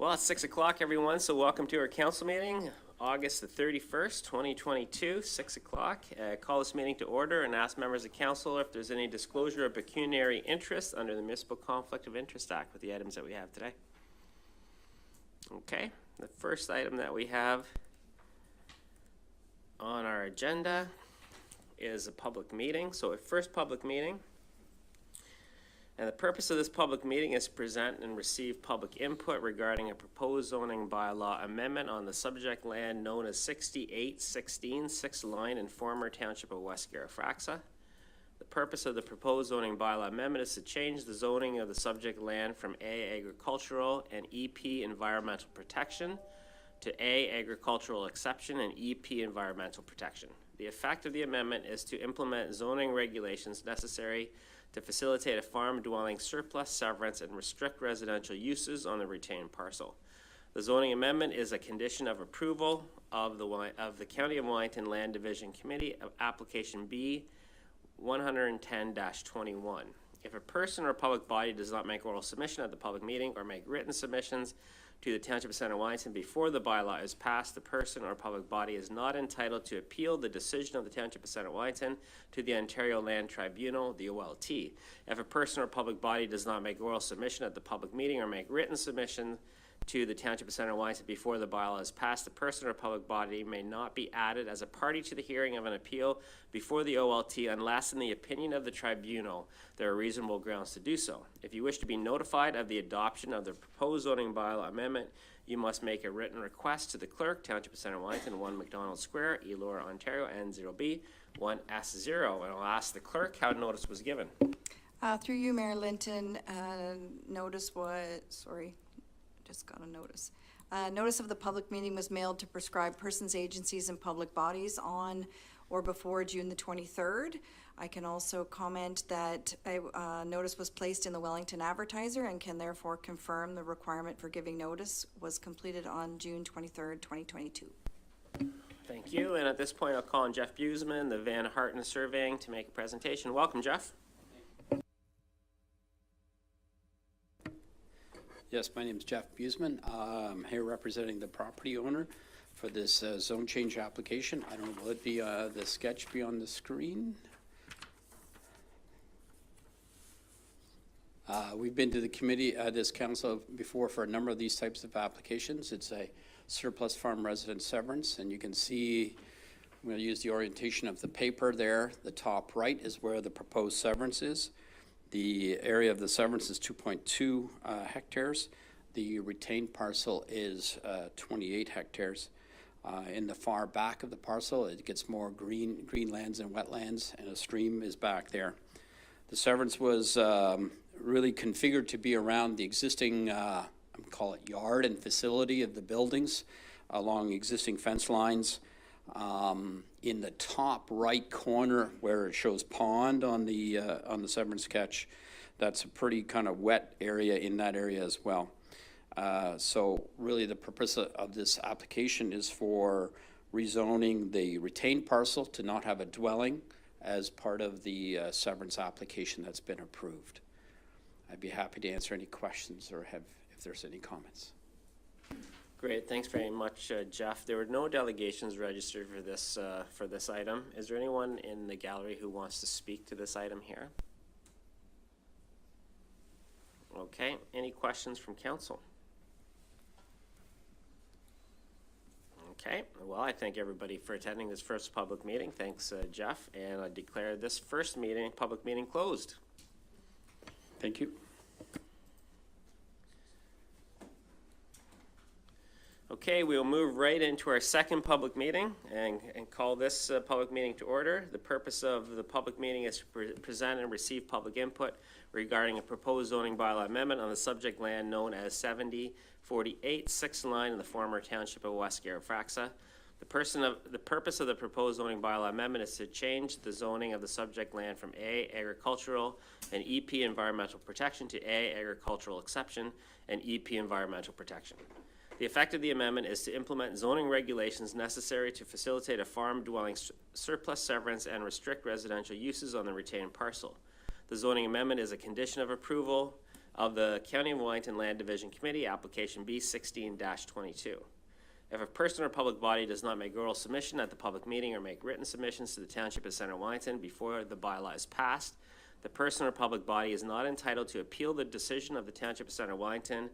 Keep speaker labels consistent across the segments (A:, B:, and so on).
A: Well, it's 6 o'clock, everyone, so welcome to our council meeting, August the 31st, 2022, 6 o'clock. Call this meeting to order and ask members of council if there's any disclosure of pecuniary interest under the Municipal Conflict of Interest Act with the items that we have today. Okay, the first item that we have on our agenda is a public meeting. So a first public meeting. And the purpose of this public meeting is to present and receive public input regarding a proposed zoning bylaw amendment on the subject land known as 6816 6th Line in former township of West Garafraxa. The purpose of the proposed zoning bylaw amendment is to change the zoning of the subject land from A, agricultural, and EP, environmental protection, to A, agricultural exception, and EP, environmental protection. The effect of the amendment is to implement zoning regulations necessary to facilitate a farm dwelling surplus severance and restrict residential uses on the retained parcel. The zoning amendment is a condition of approval of the County of Wellington Land Division Committee of Application B 110-21. If a person or public body does not make oral submission at the public meeting or make written submissions to the Township of Center Wellington before the bylaw is passed, the person or public body is not entitled to appeal the decision of the Township of Center Wellington to the Ontario Land Tribunal, the OLT. If a person or public body does not make oral submission at the public meeting or make written submission to the Township of Center Wellington before the bylaw is passed, the person or public body may not be added as a party to the hearing of an appeal before the OLT unless, in the opinion of the tribunal, there are reasonable grounds to do so. If you wish to be notified of the adoption of the proposed zoning bylaw amendment, you must make a written request to the clerk, Township of Center Wellington, 1 McDonald Square, Elora, Ontario, N0B 1S0. And I'll ask the clerk how notice was given.
B: Through you, Mayor Linton, notice was, just got a notice. Notice of the public meeting was mailed to prescribed persons, agencies, and public bodies on or before June the 23rd. I can also comment that a notice was placed in the Wellington Advertiser and can therefore confirm the requirement for giving notice was completed on June 23rd, 2022.
A: Thank you. And at this point, I'll call on Jeff Buseman, the Van Harten Surveying, to make a presentation. Welcome, Jeff.
C: Yes, my name is Jeff Buseman. I'm here representing the property owner for this zone change application. I don't know, will it be the sketch be on the screen? We've been to the committee, this council before for a number of these types of applications. It's a surplus farm resident severance, and you can see, I'm going to use the orientation of the paper there. The top right is where the proposed severance is. The area of the severance is 2.2 hectares. The retained parcel is 28 hectares. In the far back of the parcel, it gets more green lands and wetlands, and a stream is back there. The severance was really configured to be around the existing, call it yard and facility of the buildings, along existing fence lines. In the top right corner where it shows pond on the severance sketch, that's a pretty kind of wet area in that area as well. So really the purpose of this application is for rezoning the retained parcel to not have a dwelling as part of the severance application that's been approved. I'd be happy to answer any questions or if there's any comments.
A: Great, thanks very much, Jeff. There were no delegations registered for this item. Is there anyone in the gallery who wants to speak to this item here? Okay, any questions from council? Okay, well, I thank everybody for attending this first public meeting. Thanks, Jeff, and I declare this first public meeting closed.
C: Thank you.
A: Okay, we'll move right into our second public meeting and call this public meeting to order. The purpose of the public meeting is to present and receive public input regarding a proposed zoning bylaw amendment on the subject land known as 7048 6th Line in the former township of West Garafraxa. The purpose of the proposed zoning bylaw amendment is to change the zoning of the subject land from A, agricultural, and EP, environmental protection, to A, agricultural exception, and EP, environmental protection. The effect of the amendment is to implement zoning regulations necessary to facilitate a farm dwelling surplus severance and restrict residential uses on the retained parcel. The zoning amendment is a condition of approval of the County of Wellington Land Division Committee, application B 16-22. If a person or public body does not make oral submission at the public meeting or make written submissions to the Township of Center Wellington before the bylaw is passed, the person or public body is not entitled to appeal the decision of the Township of Center Wellington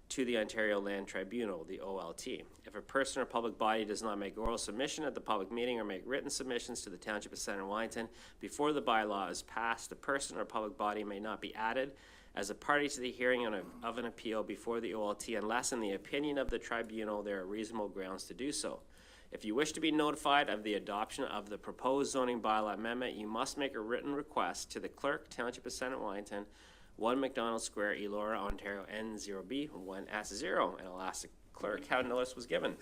A: to the Ontario Land Tribunal, the OLT. If a person or public body does not make oral submission at the public meeting or make written submissions to the Township of Center Wellington before the bylaw is passed, the person or public body may not be added as a party to the hearing of an appeal before the OLT unless, in the opinion of the tribunal, there are reasonable grounds to do so. If you wish to be notified of the adoption of the proposed zoning bylaw amendment, you must make a written request to the clerk, Township of Center Wellington, 1 McDonald Square, Elora, Ontario, N0B1S0, and I'll ask the clerk how notice was given.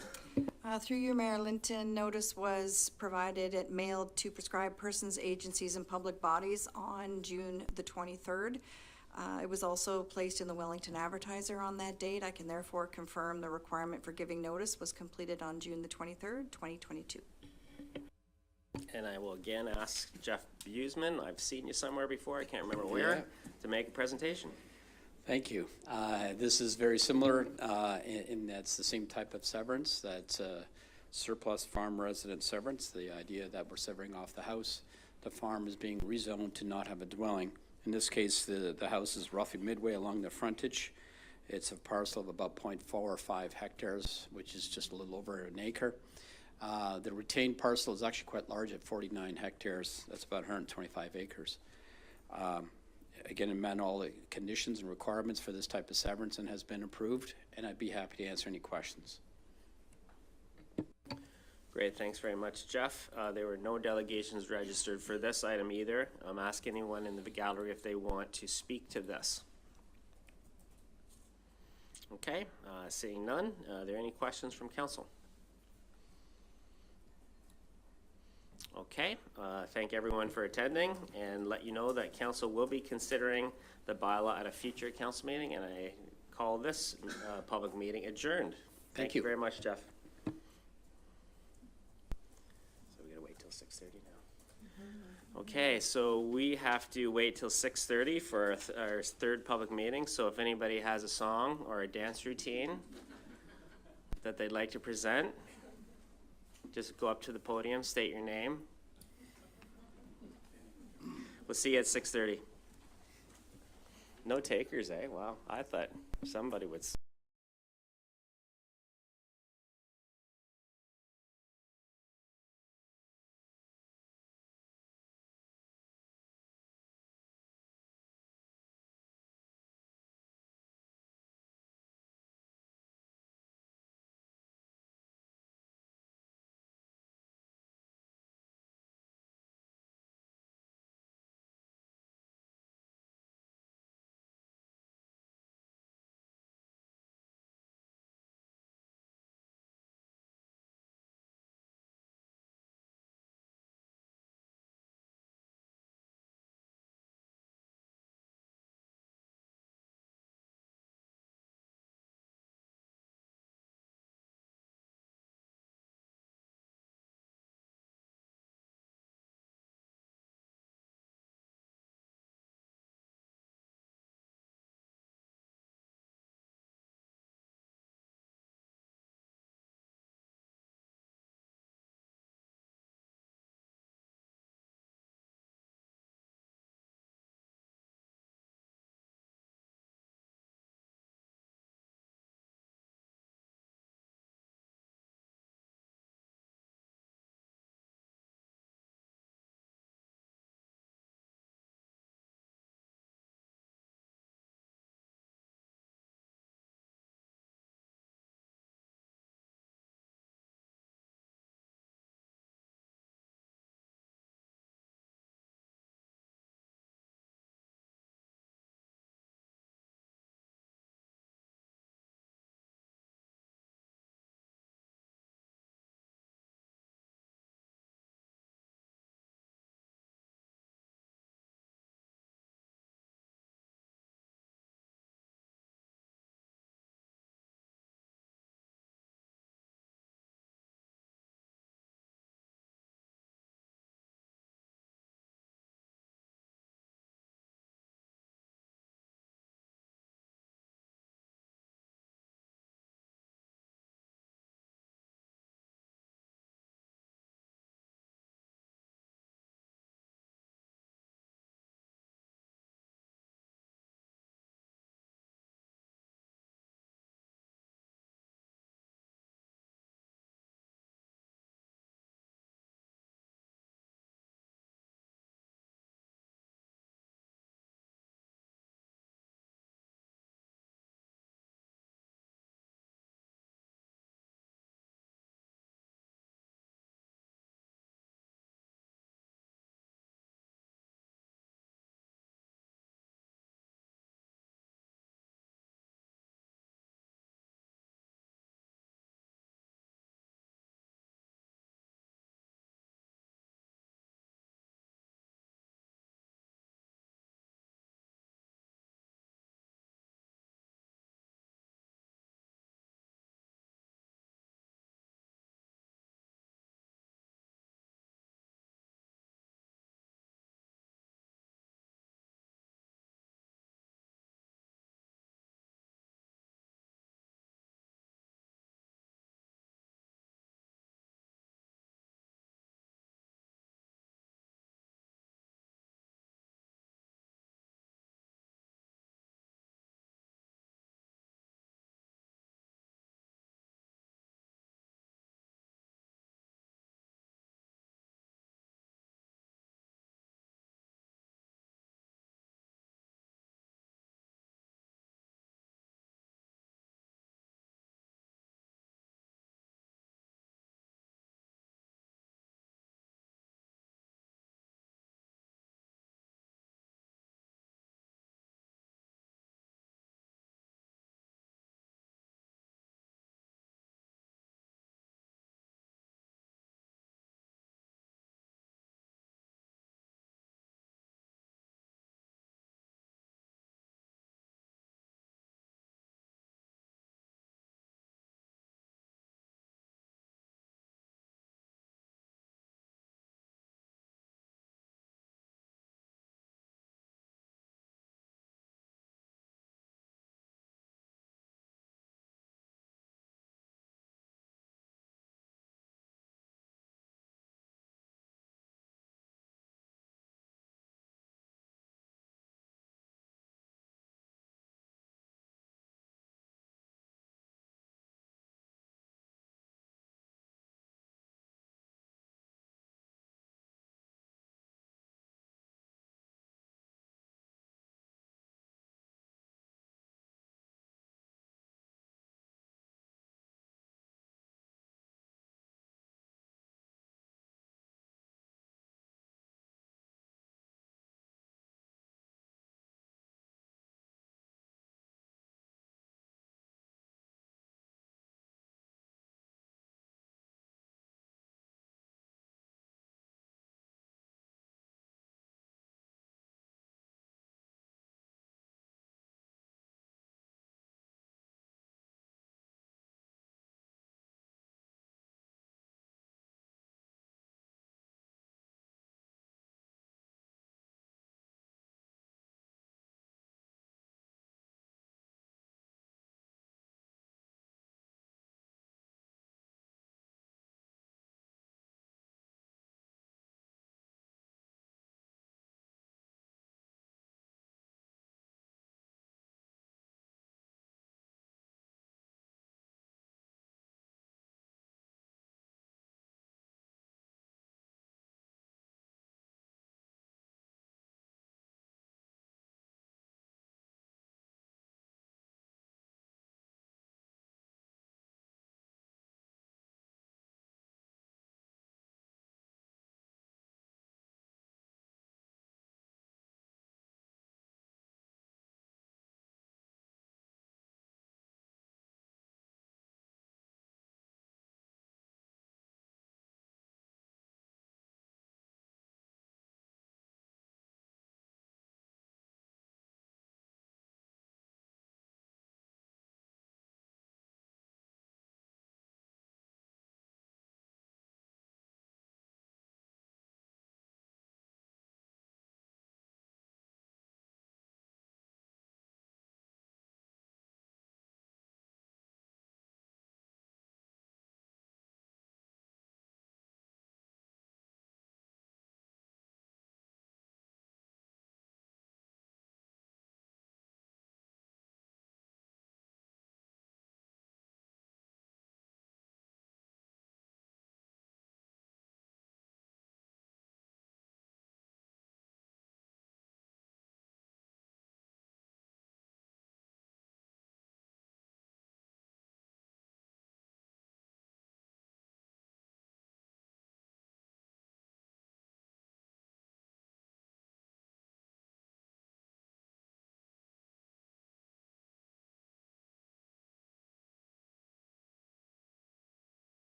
B: Through you, Mayor Linton, notice was provided and mailed to prescribed persons, agencies, and public bodies on June the 23rd. It was also placed in the Wellington Advertiser on that date. I can therefore confirm the requirement for giving notice was completed on June the 23rd, 2022.
A: And I will again ask Jeff Buseman, I've seen you somewhere before, I can't remember where, to make a presentation.
C: Thank you. This is very similar in that it's the same type of severance, that's surplus farm resident severance. The idea that we're severing off the house, the farm is being rezoned to not have a dwelling. In this case, the house is roughly midway along the frontage. It's a parcel of about 0.45 hectares, which is just a little over an acre. The retained parcel is actually quite large at 49 hectares. That's about 125 acres. Again, it met all the conditions and requirements for this type of severance and has been approved, and I'd be happy to answer any questions.
A: Great, thanks very much, Jeff. There were no delegations registered for this item either. Ask anyone in the gallery if they want to speak to this. Okay, seeing none, are there any questions from council? Okay, thank everyone for attending and let you know that council will be considering the bylaw at a future council meeting, and I call this public meeting adjourned. Thank you very much, Jeff. So we gotta wait till 6:30 now. Okay, so we have to wait till 6:30 for our third public meeting. So if anybody has a song or a dance routine that they'd like to present, just go up to the podium, state your name. We'll see you at 6:30. No takers, eh? Wow, I thought somebody would.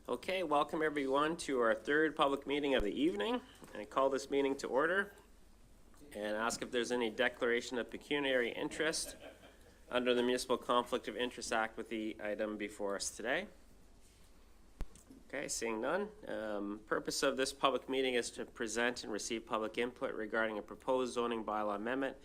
A: Okay, welcome everyone to our third public meeting of the evening. And I call this meeting to order and ask if there's any declaration of pecuniary interest under the Municipal Conflict of Interest Act with the item before us today. Okay, seeing none. Purpose of this public meeting is to present and receive public input regarding a proposed zoning bylaw amendment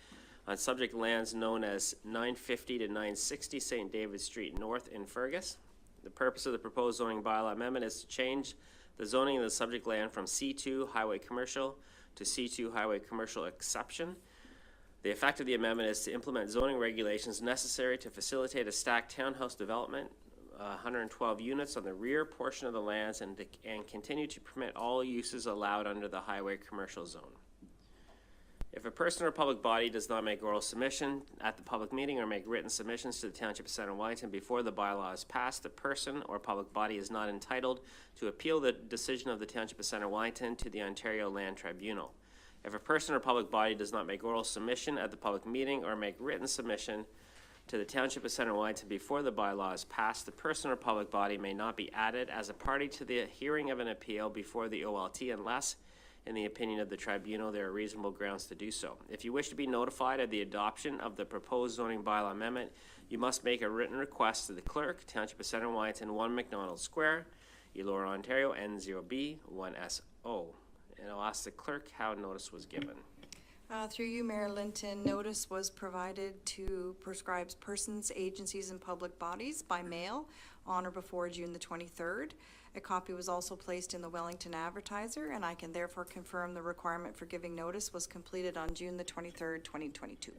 A: on subject lands known as 950 to 960 St. David Street North in Fergus. The purpose of the proposed zoning bylaw amendment is to change the zoning of the subject land from C2 Highway Commercial to C2 Highway Commercial Exception. The effect of the amendment is to implement zoning regulations necessary to facilitate a stacked townhouse development, 112 units on the rear portion of the lands, and continue to permit all uses allowed under the highway commercial zone. If a person or public body does not make oral submission at the public meeting or make written submissions to the Township of Center Wellington before the bylaw is passed, the person or public body is not entitled to appeal the decision of the Township of Center Wellington to the Ontario Land Tribunal. If a person or public body does not make oral submission at the public meeting or make written submission to the Township of Center Wellington before the bylaw is passed, the person or public body may not be added as a party to the hearing of an appeal before the OLT unless, in the opinion of the tribunal, there are reasonable grounds to do so. If you wish to be notified of the adoption of the proposed zoning bylaw amendment, you must make a written request to the clerk, Township of Center Wellington, 1 McDonald Square, Elora, Ontario, N0B1SO. And I'll ask the clerk how notice was given.
B: Through you, Mayor Linton, notice was provided to prescribed persons, agencies, and public bodies by mail on or before June the 23rd. A copy was also placed in the Wellington Advertiser, and I can therefore confirm the requirement for giving notice was completed on June the 23rd, 2022.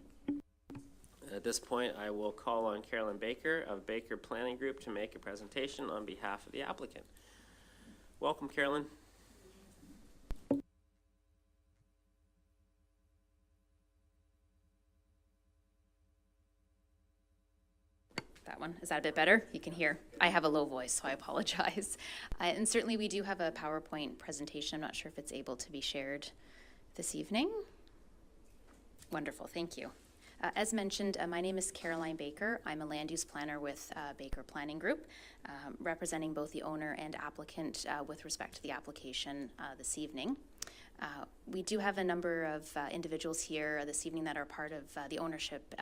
A: At this point, I will call on Carolyn Baker of Baker Planning Group to make a presentation on behalf of the applicant. Welcome, Carolyn.
D: That one. Is that a bit better? You can hear. I have a low voice, so I apologize. And certainly we do have a PowerPoint presentation. I'm not sure if it's able to be shared this evening. Wonderful, thank you. As mentioned, my name is Caroline Baker. I'm a land use planner with Baker Planning Group, representing both the owner and applicant with respect to the application this evening. We do have a number of individuals here this evening that are part of the ownership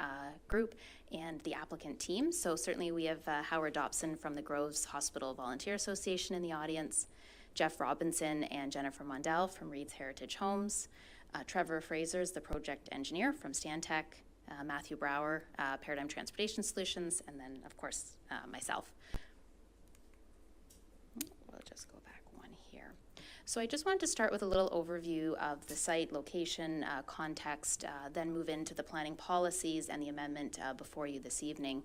D: group and the applicant team. So certainly we have Howard Dobson from the Groves Hospital Volunteer Association in the audience, Jeff Robinson and Jennifer Mondell from Reed's Heritage Homes, Trevor Fraser's the project engineer from Stantec, Matthew Brower, Paradigm Transportation Solutions, and then of course myself. We'll just go back one here. So I just wanted to start with a little overview of the site, location, context, then move into the planning policies and the amendment before you this evening.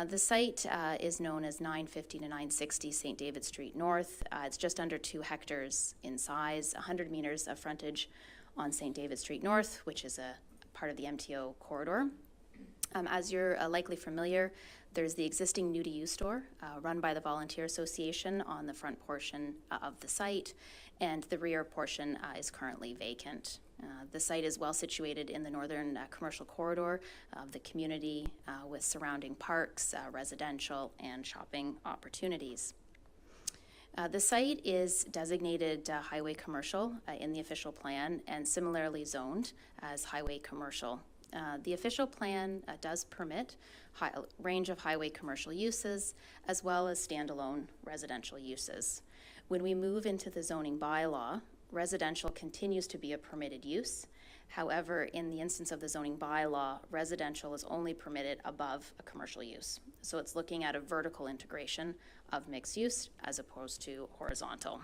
D: The site is known as 950 to 960 St. David Street North. It's just under 2 hectares in size, 100 meters of frontage on St. David Street North, which is a part of the MTO corridor. As you're likely familiar, there's the existing New to You store run by the Volunteer Association on the front portion of the site, and the rear portion is currently vacant. The site is well situated in the northern commercial corridor of the community with surrounding parks, residential, and shopping opportunities. The site is designated highway commercial in the official plan and similarly zoned as highway commercial. The official plan does permit a range of highway commercial uses as well as standalone residential uses. When we move into the zoning bylaw, residential continues to be a permitted use. However, in the instance of the zoning bylaw, residential is only permitted above a commercial use. So it's looking at a vertical integration of mixed use as opposed to horizontal.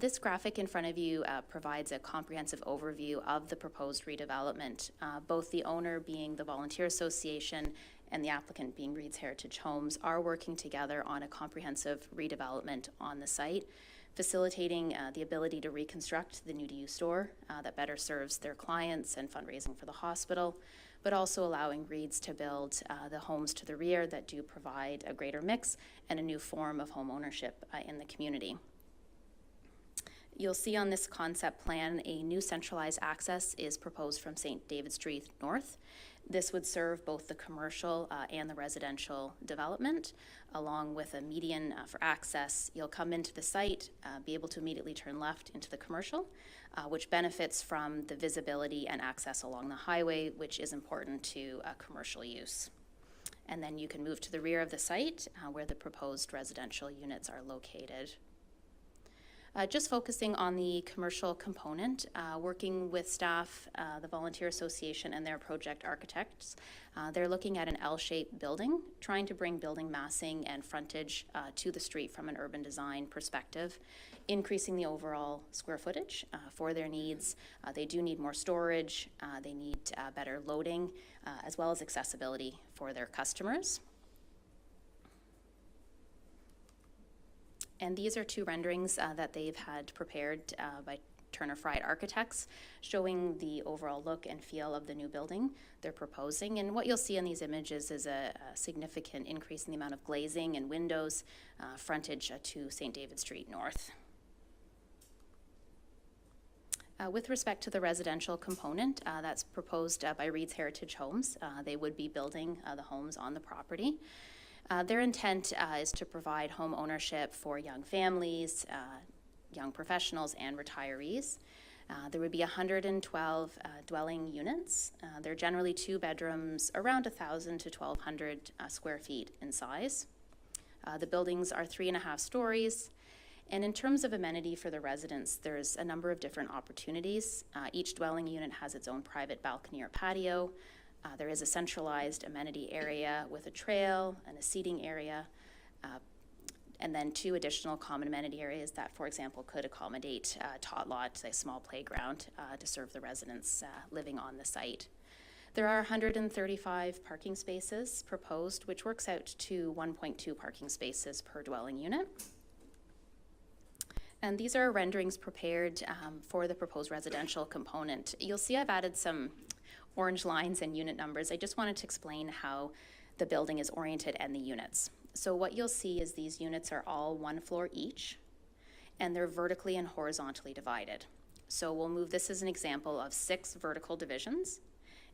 D: This graphic in front of you provides a comprehensive overview of the proposed redevelopment, both the owner being the Volunteer Association and the applicant being Reed's Heritage Homes are working together on a comprehensive redevelopment on the site, facilitating the ability to reconstruct the New to You store that better serves their clients and fundraising for the hospital, but also allowing Reed's to build the homes to the rear that do provide a greater mix and a new form of home ownership in the community. You'll see on this concept plan a new centralized access is proposed from St. David Street North. This would serve both the commercial and the residential development, along with a median for access. You'll come into the site, be able to immediately turn left into the commercial, which benefits from the visibility and access along the highway, which is important to commercial use. And then you can move to the rear of the site where the proposed residential units are located. Just focusing on the commercial component, working with staff, the Volunteer Association and their project architects, they're looking at an L-shaped building, trying to bring building massing and frontage to the street from an urban design perspective, increasing the overall square footage for their needs. They do need more storage, they need better loading, as well as accessibility for their customers. And these are two renderings that they've had prepared by Turner Fried Architects, showing the overall look and feel of the new building they're proposing. And what you'll see in these images is a significant increase in the amount of glazing and windows, frontage to St. David Street North. With respect to the residential component that's proposed by Reed's Heritage Homes, they would be building the homes on the property. Their intent is to provide home ownership for young families, young professionals, and retirees. There would be 112 dwelling units. They're generally 2 bedrooms, around 1,000 to 1,200 square feet in size. The buildings are 3.5 stories. And in terms of amenity for the residents, there's a number of different opportunities. Each dwelling unit has its own private balcony or patio. There is a centralized amenity area with a trail and a seating area, and then 2 additional common amenity areas that, for example, could accommodate tot lot, a small playground to serve the residents living on the site. There are 135 parking spaces proposed, which works out to 1.2 parking spaces per dwelling unit. And these are renderings prepared for the proposed residential component. You'll see I've added some orange lines and unit numbers. I just wanted to explain how the building is oriented and the units. So what you'll see is these units are all 1 floor each, and they're vertically and horizontally divided. So we'll move this as an example of 6 vertical divisions,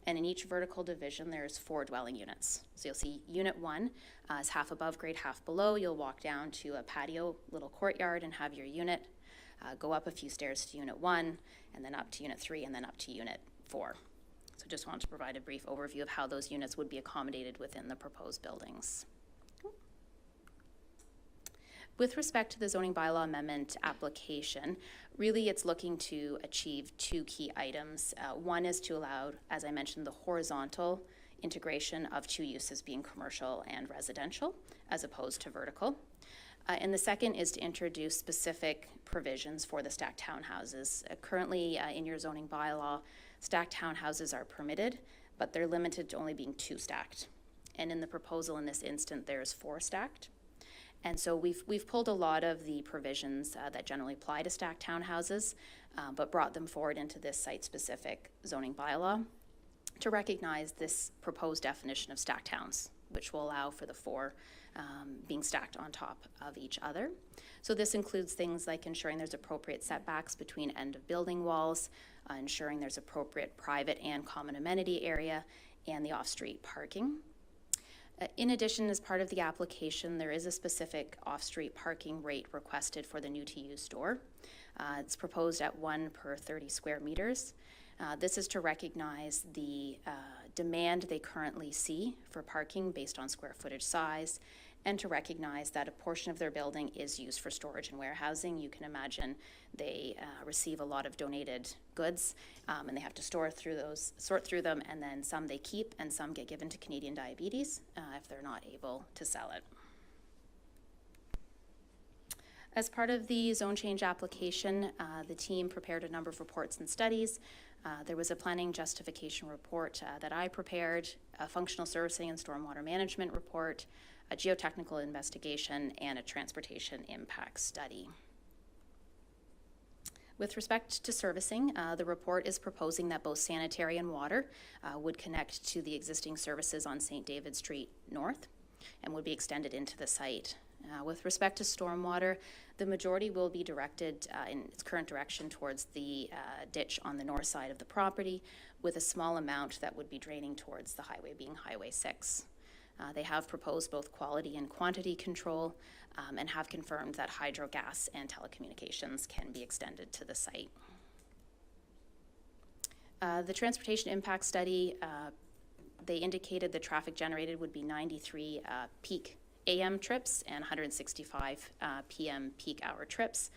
D: and in each vertical division there's 4 dwelling units. So you'll see unit 1 is half above grade, half below. You'll walk down to a patio, little courtyard, and have your unit. Go up a few stairs to unit 1, and then up to unit 3, and then up to unit 4. So just wanted to provide a brief overview of how those units would be accommodated within the proposed buildings. With respect to the zoning bylaw amendment application, really it's looking to achieve 2 key items. One is to allow, as I mentioned, the horizontal integration of 2 uses being commercial and residential, as opposed to vertical. And the second is to introduce specific provisions for the stacked townhouses. Currently in your zoning bylaw, stacked townhouses are permitted, but they're limited to only being 2 stacked. And in the proposal in this instant, there's 4 stacked. And so we've pulled a lot of the provisions that generally apply to stacked townhouses, but brought them forward into this site-specific zoning bylaw to recognize this proposed definition of stacked towns, which will allow for the 4 being stacked on top of each other. So this includes things like ensuring there's appropriate setbacks between end of building walls, ensuring there's appropriate private and common amenity area, and the off-street parking. In addition, as part of the application, there is a specific off-street parking rate requested for the new-to-use store. It's proposed at 1 per 30 square meters. This is to recognize the demand they currently see for parking based on square footage size, and to recognize that a portion of their building is used for storage and warehousing. You can imagine they receive a lot of donated goods, and they have to sort through them, and then some they keep and some get given to Canadian Diabetes if they're not able to sell it. As part of the zone change application, the team prepared a number of reports and studies. There was a planning justification report that I prepared, a functional servicing and stormwater management report, a geotechnical investigation, and a transportation impact study. With respect to servicing, the report is proposing that both sanitary and water would connect to the existing services on St. David Street North and would be extended into the site. With respect to stormwater, the majority will be directed in its current direction towards the ditch on the north side of the property, with a small amount that would be draining towards the highway, being Highway 6. They have proposed both quality and quantity control and have confirmed that hydro, gas, and telecommunications can be extended to the site. The transportation impact study, they indicated the traffic generated would be 93 peak AM trips and 165 PM peak hour trips.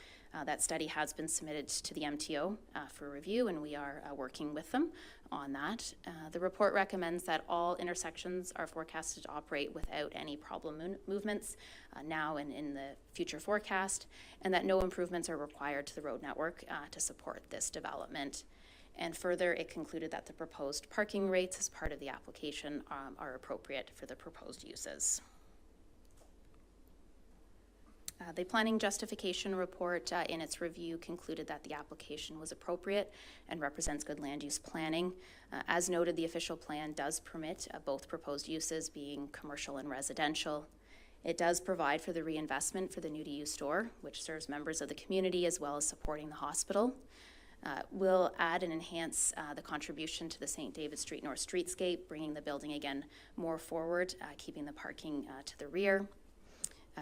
D: That study has been submitted to the MTO for review, and we are working with them on that. The report recommends that all intersections are forecasted to operate without any problem movements now and in the future forecast, and that no improvements are required to the road network to support this development. And further, it concluded that the proposed parking rates as part of the application are appropriate for the proposed uses. The planning justification report in its review concluded that the application was appropriate and represents good land use planning. As noted, the official plan does permit both proposed uses, being commercial and residential. It does provide for the reinvestment for the new to use store, which serves members of the community as well as supporting the hospital. Will add and enhance the contribution to the St. David Street North streetscape, bringing the building again more forward, keeping the parking to the rear.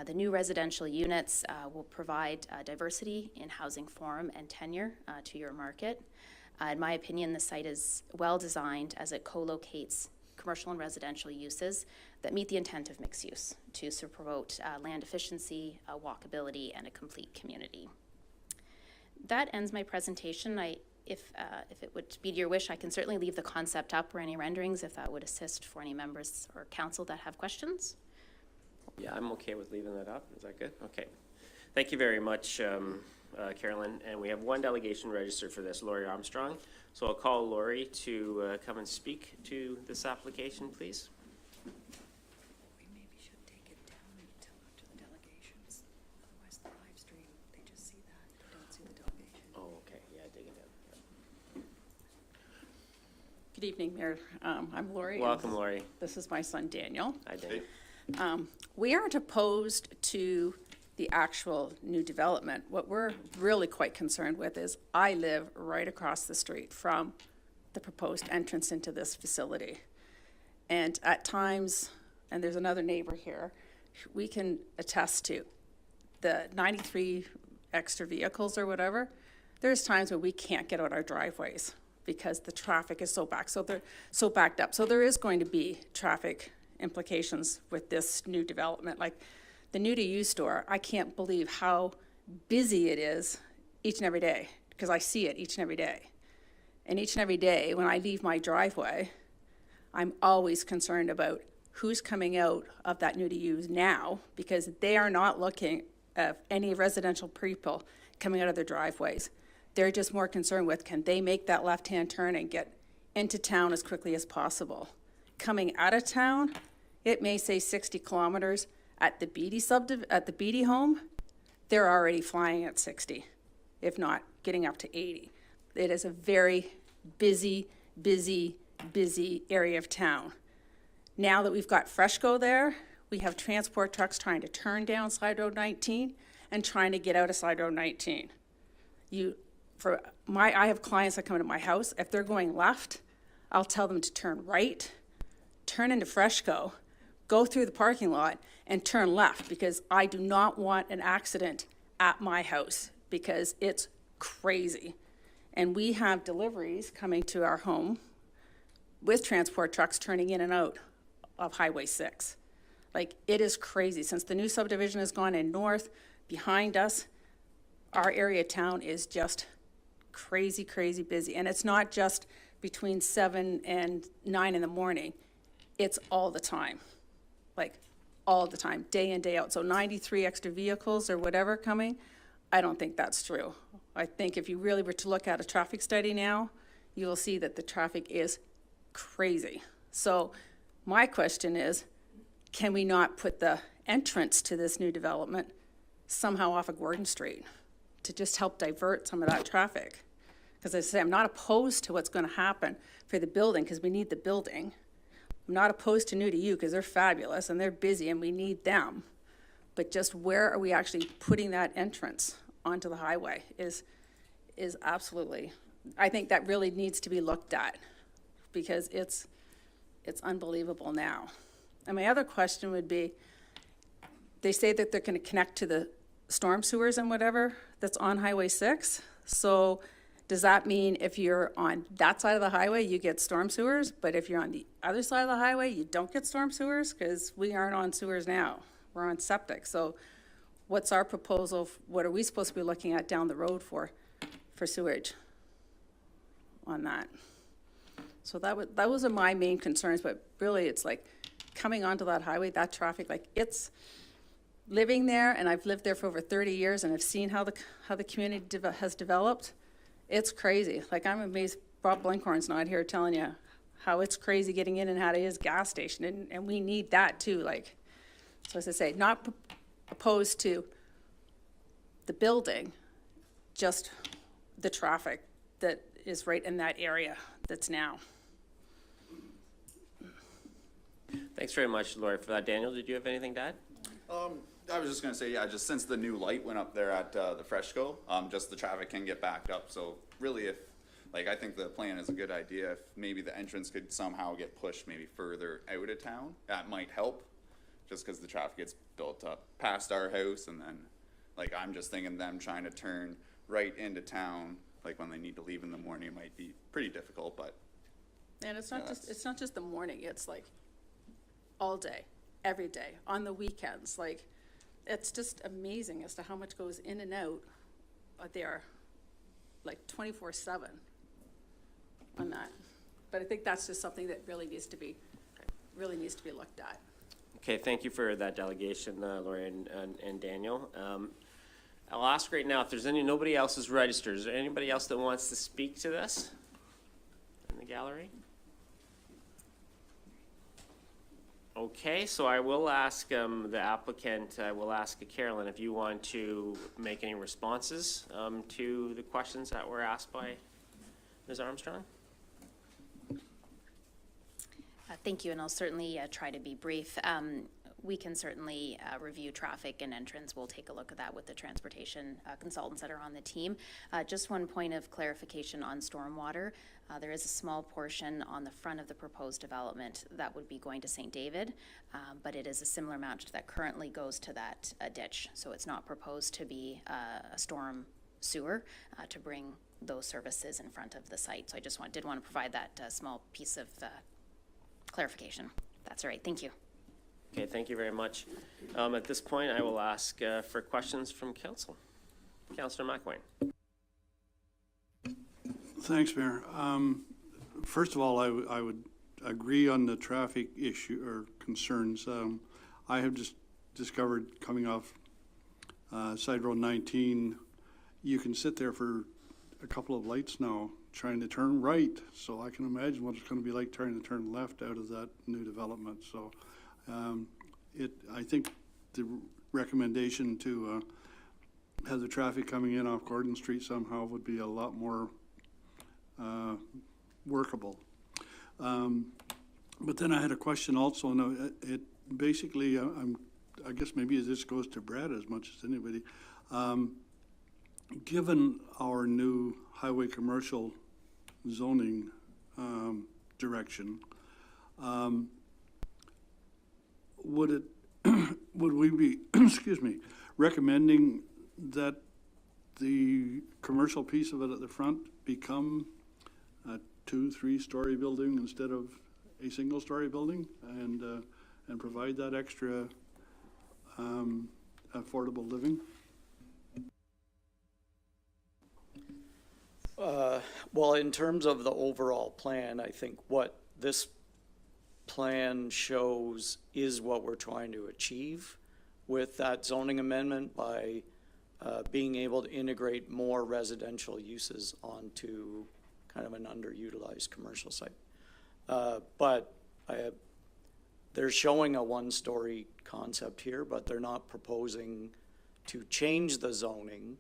D: The new residential units will provide diversity in housing form and tenure to your market. In my opinion, the site is well designed as it co-locates commercial and residential uses that meet the intent of mixed use to promote land efficiency, walkability, and a complete community. That ends my presentation. If it would be to your wish, I can certainly leave the concept up or any renderings if that would assist for any members or council that have questions.
A: Yeah, I'm okay with leaving that up. Is that good? Okay. Thank you very much, Carolyn. And we have one delegation registered for this, Lori Armstrong. So I'll call Lori to come and speak to this application, please.
E: We maybe should take it down until after the delegations. Otherwise, the live stream, they just see that, they don't see the delegation.
A: Oh, okay. Yeah, dig it in.
E: Good evening, Mayor. I'm Lori. and
A: Welcome, Lori.
E: This is my son, Daniel.
A: Hi, Dave.
E: We aren't opposed to the actual new development. What we're really quite concerned with is I live right across the street from the proposed entrance into this facility. And at times, and there's another neighbor here, we can attest to the 93 extra vehicles or whatever. There's times when we can't get out our driveways because the traffic is so backed. So they're so backed up. So there is going to be traffic implications with this new development. Like the new to use store, I can't believe how busy it is each and every day because I see it each and every day. And each and every day when I leave my driveway, I'm always concerned about who's coming out of that new to use now because they are not looking at any residential people coming out of their driveways. They're just more concerned with can they make that left-hand turn and get into town as quickly as possible. Coming out of town, it may say 60 kilometers. At the Beatty home, they're already flying at 60, if not getting up to 80. It is a very busy area of town. Now that we've got Freshco there, we have transport trucks trying to turn down Side Road 19 and trying to get out of Side Road 19. I have clients that come into my house. If they're going left, I'll tell them to turn right, turn into Freshco, go through the parking lot, and turn left because I do not want an accident at my house because it's crazy. And we have deliveries coming to our home with transport trucks turning in and out of Highway 6. Like, it is crazy. Since the new subdivision has gone in north, behind us, our area of town is just crazy busy. And it's not just between 7 and 9 in the morning. It's all the time, like all the time, day in, day out. So 93 extra vehicles or whatever coming, I don't think that's true. I think if you really were to look at a traffic study now, you will see that the traffic is crazy. So my question is, can we not put the entrance to this new development somehow off of Gordon Street to just help divert some of that traffic? Because as I say, I'm not opposed to what's going to happen for the building because we need the building. I'm not opposed to new to you because they're fabulous and they're busy and we need them. but just where are we actually putting that entrance onto the highway is absolutely, I think that really needs to be looked at, because it's unbelievable now. And my other question would be, they say that they're going to connect to the storm sewers and whatever that's on Highway 6. So does that mean if you're on that side of the highway, you get storm sewers, but if you're on the other side of the highway, you don't get storm sewers? Because we aren't on sewers now. We're on septic. So what's our proposal? What are we supposed to be looking at down the road for sewage on that? So those are my main concerns, but really it's like coming onto that highway, that traffic, like it's living there, and I've lived there for over 30 years, and I've seen how the community has developed. It's crazy. Like, I'm amazed Bob Blinkhorn's not here telling you how it's crazy getting in and out of his gas station, and we need that too. Like, so as I say, not opposed to the building, just the traffic that is right in that area that's now.
A: Thanks very much, Lori, for that. Daniel, did you have anything to add?
F: I was just gonna say, yeah, just since the new light went up there at the Fresco, just the traffic can get backed up. So really, if, like, I think the plan is a good idea. If maybe the entrance could somehow get pushed maybe further out of town, that might help. Just because the traffic gets built up past our house, and then, like, I'm just thinking them trying to turn right into town, like when they need to leave in the morning, it might be pretty difficult. But
E: And it's not just the morning. It's like all day, every day, on the weekends. Like, it's just amazing as to how much goes in and out there, like 24/7 on that. But I think that's just something that really needs to be looked at.
A: Okay, thank you for that delegation, Lori and Daniel. I'll ask right now if there's nobody else is registered. Is there anybody else that wants to speak to this in the gallery? Okay, so I will ask the applicant, I will ask Carolyn if you want to make any responses to the questions that were asked by Ms. Armstrong.
D: Thank you, and I'll certainly try to be brief. We can certainly review traffic and entrance. We'll take a look at that with the transportation consultants that are on the team. Just one point of clarification on stormwater. There is a small portion on the front of the proposed development that would be going to St. David, but it is a similar amount that currently goes to that ditch. So it's not proposed to be a storm sewer to bring those services in front of the site. So I just did want to provide that small piece of clarification. That's all right. Thank you.
A: Okay, thank you very much. At this point, I will ask for questions from council. Councillor McWayne.
G: Thanks, Mayor. First of all, I would agree on the traffic issue or concerns. I have just discovered coming off Side Road 19, you can sit there for a couple of lights now trying to turn right. So I can imagine what it's going to be like trying to turn left out of that new development. So I think the recommendation to have the traffic coming in off Gordon Street somehow would be a lot more workable. But then I had a question also, and it basically, I guess maybe this goes to Brad as much as anybody. Given our new highway commercial zoning direction, would we be, excuse me, recommending that the commercial piece of it at the front become a 2-3-story building instead of a single-story building, and provide that extra affordable living?
H: Well, in terms of the overall plan, I think what this plan shows is what we're trying to achieve with that zoning amendment by being able to integrate more residential uses onto kind of an underutilized commercial site. But they're showing a one-story concept here, but they're not proposing to change the zoning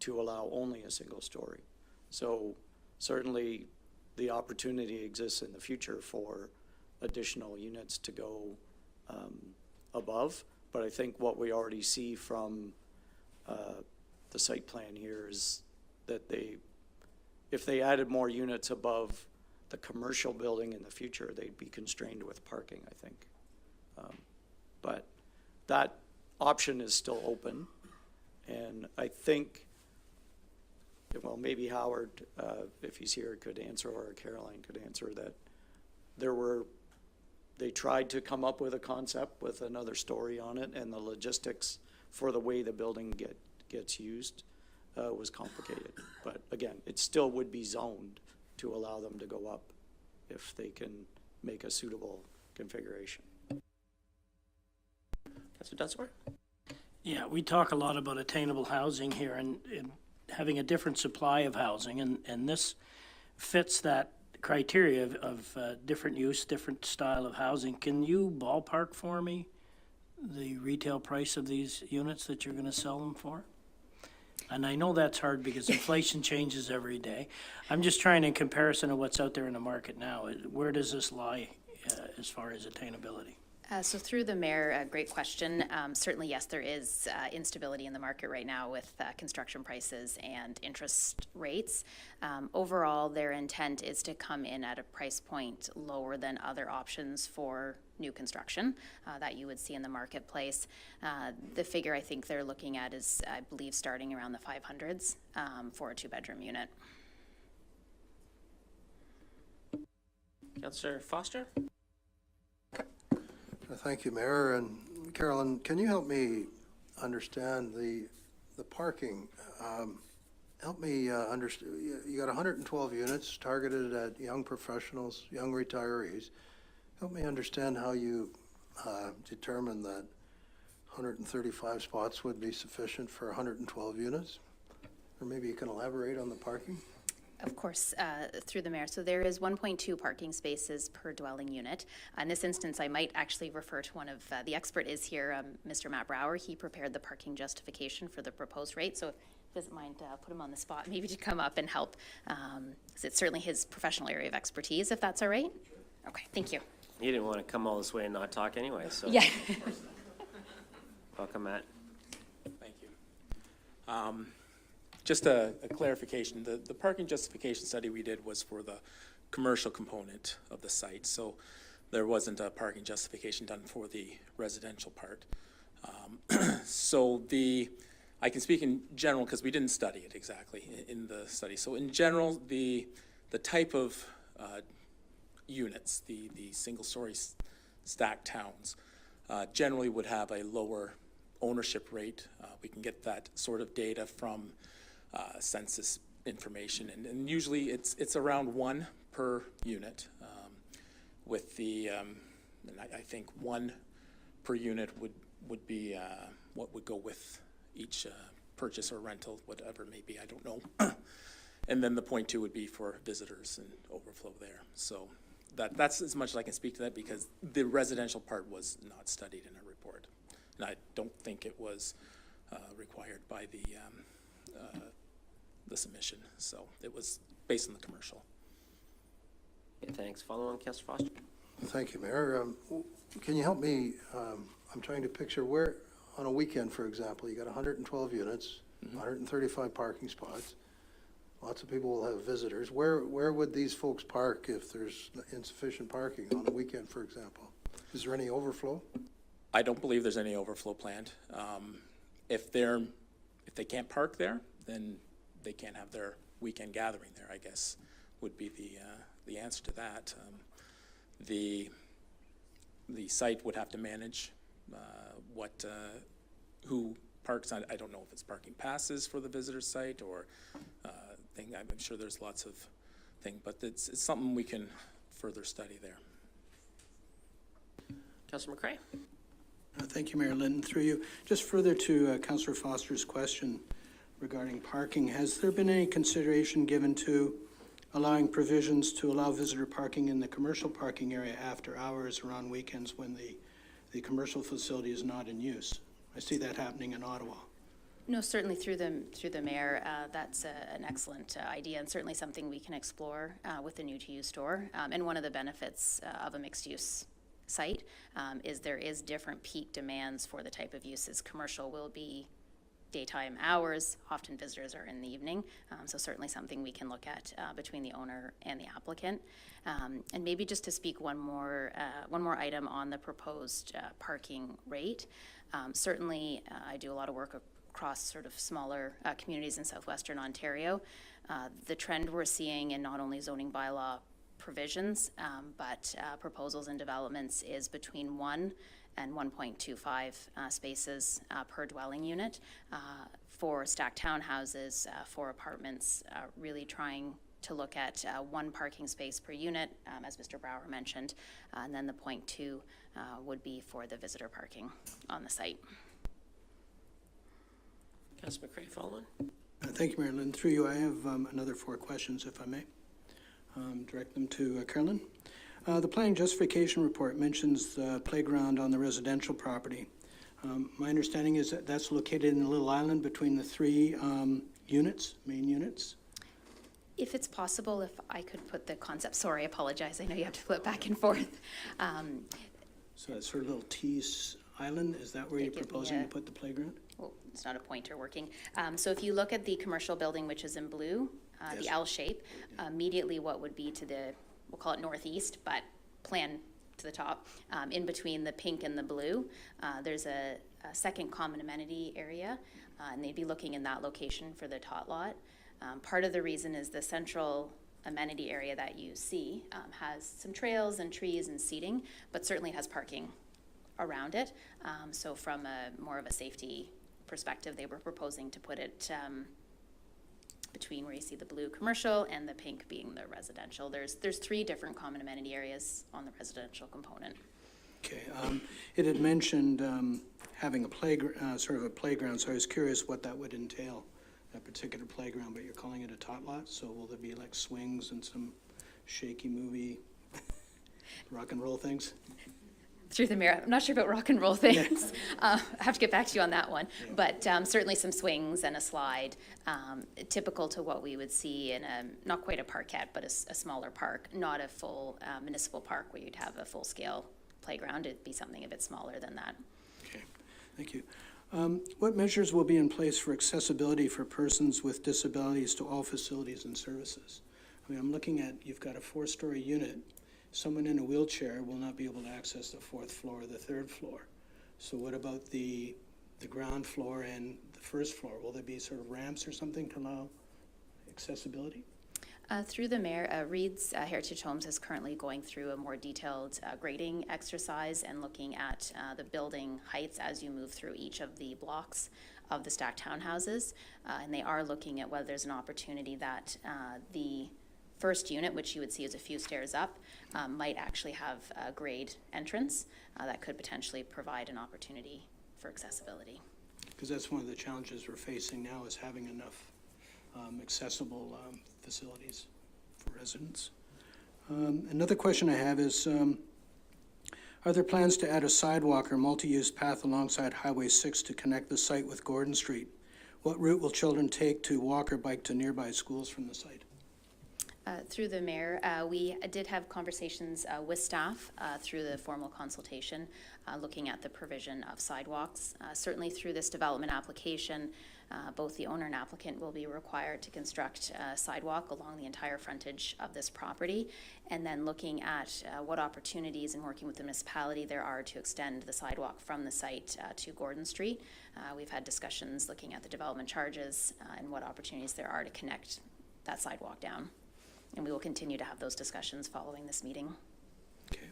H: to allow only a single story. So certainly the opportunity exists in the future for additional units to go above, But I think what we already see from the site plan here is that if they added more units above the commercial building in the future, they'd be constrained with parking, I think. But that option is still open. And I think, well, maybe Howard, if he's here, could answer, or Caroline could answer that they tried to come up with a concept with another story on it, and the logistics for the way the building gets used was complicated. But again, it still would be zoned to allow them to go up if they can make a suitable configuration.
A: Councilor Dunsmore?
I: Yeah, we talk a lot about attainable housing here and having a different supply of housing, and this fits that criteria of different use, different style of housing. Can you ballpark for me the retail price of these units that you're going to sell them for? And I know that's hard because inflation changes every day. I'm just trying in comparison of what's out there in the market now. Where does this lie as far as attainability?
D: So through the mayor, great question. Certainly, yes, there is instability in the market right now with construction prices and interest rates. Overall, their intent is to come in at a price point lower than other options for new construction that you would see in the marketplace. The figure I think they're looking at is, I believe, starting around the 500s for a 2-bedroom unit.
A: Councilor Foster?
J: Thank you, Mayor. And Carolyn, can you help me understand the parking? Help me understand, you got 112 units targeted at young professionals, young retirees. Help me understand how you determine that 135 spots would be sufficient for 112 units? Or maybe you can elaborate on the parking?
D: Of course, through the mayor. So there is 1.2 parking spaces per dwelling unit. In this instance, I might actually refer to one of the expert is here, Mr. Matt Brower. He prepared the parking justification for the proposed rate. So if he doesn't mind, put him on the spot, maybe to come up and help. Because it's certainly his professional area of expertise, if that's all right. Okay, thank you.
A: You didn't want to come all this way and not talk anyway, so.
D: Yeah.
A: Welcome, Matt.
K: Thank you. Just a clarification, the parking justification study we did was for the commercial component of the site, so there wasn't a parking justification done for the residential part. So I can speak in general because we didn't study it exactly in the study. So in general, the type of units, the single-story stacked towns, generally would have a lower ownership rate. We can get that sort of data from census information, and usually it's around 1 per unit, with the and I think 1 per unit would be what would go with each purchase or rental, whatever it may be, I don't know. And then the 0.2 would be for visitors and overflow there. So that's as much as I can speak to that because the residential part was not studied in our report, and I don't think it was required by the submission, so it was based on the commercial.
A: Yeah, thanks. Follow on, Councilor Foster.
J: Thank you, Mayor. Can you help me? I'm trying to picture where, on a weekend, for example, you got 112 units, 135 parking spots. Lots of people will have visitors. Where would these folks park if there's insufficient parking on a weekend, for example? Is there any overflow?
K: I don't believe there's any overflow planned. If they can't park there, then they can't have their weekend gathering there, I guess, would be the answer to that. The site would have to manage who parks. I don't know if it's parking passes for the visitor site or thing. I'm sure there's lots of things, but it's something we can further study there.
A: Councilor McCray.
L: Thank you, Mayor Linton. Through you, just further to Councillor Foster's question regarding parking, has there been any consideration given to allowing provisions to allow visitor parking in the commercial parking area after hours or on weekends when the commercial facility is not in use? I see that happening in Ottawa.
D: No, certainly through the mayor, that's an excellent idea and certainly something we can explore with the new to use store and one of the benefits of a mixed use site, is there is different peak demands for the type of uses. Commercial will be daytime hours, often visitors are in the evening, so certainly something we can look at between the owner and the applicant. And maybe just to speak one more item on the proposed parking rate. Certainly, I do a lot of work across sort of smaller communities in southwestern Ontario. The trend we're seeing in not only zoning bylaw provisions, but proposals and developments is between 1 and 1.25 spaces per dwelling unit for stacked townhouses, for apartments, really trying to look at 1 parking space per unit, as Mr. Brower mentioned, and then the 0.2 would be for the visitor parking on the site.
A: Councilor McCray, following.
L: Thank you, Mayor Lynn. Through you, I have another 4 questions, if I may. Direct them to Carolyn. The planning justification report mentions the playground on the residential property. My understanding is that that's located in a little island between the 3 units, main units.
D: If it's possible, if I could put the concept, sorry, I apologize, I know you have to flip back and forth.
L: So that's sort of little Tees Island, is that where you're
D: Give me
L: proposing
D: a-
L: to put the playground?
D: Well, it's not a pointer working. So if you look at the commercial building, which is in blue, the
L: Yes.
D: L shape, immediately what would be to the, we'll call it northeast, but plan to the top, in between the pink and the blue, there's a second common amenity area, and they'd be looking in that location for the tot lot. Part of the reason is the central amenity area that you see has some trails and trees and seating, but certainly it has parking around it. So from a more of a safety perspective, they were proposing to put it between where you see the blue commercial and the pink being the residential. There's 3 different common amenity areas on the residential component.
L: Okay, it had mentioned having a playground, sort of a playground, so I was curious what that would entail, that particular playground, but you're calling it a tot lot, so will there be like swings and some shaky movie rock and roll things?
D: Through the mayor, I'm not sure about rock and roll things. I have to get back to you on that one.
L: Yeah.
D: But certainly some swings and a slide, typical to what we would see in a, not quite a parkette, but a smaller park, not a full municipal park where you'd have a full-scale playground. It'd be something a bit smaller than that.
L: Okay, thank you. What measures will be in place for accessibility for persons with disabilities to all facilities and services? I mean, I'm looking at, you've got a 4-story unit. Someone in a wheelchair will not be able to access the 4th floor or the 3rd floor. So what about the ground floor and the 1st floor? Will there be sort of ramps or something to allow accessibility?
D: Through the mayor, Reed's Heritage Homes is currently going through a more detailed grading exercise and looking at the building heights as you move through each of the blocks of the stacked townhouses. And they are looking at whether there's an opportunity that the first unit, which you would see as a few stairs up, might actually have a grade entrance that could potentially provide an opportunity for accessibility.
L: Because that's one of the challenges we're facing now, is having enough accessible facilities for residents. Another question I have is, are there plans to add a sidewalk or multi-use path alongside Highway 6 to connect the site with Gordon Street? What route will children take to walk or bike to nearby schools from the site?
D: Through the mayor, we did have conversations with staff through the formal consultation, looking at the provision of sidewalks. Certainly through this development application, both the owner and applicant will be required to construct a sidewalk along the entire frontage of this property, and then looking at what opportunities and working with the municipality there are to extend the sidewalk from the site to Gordon Street. We've had discussions looking at the development charges and what opportunities there are to connect that sidewalk down. And we will continue to have those discussions following this meeting.
L: Okay.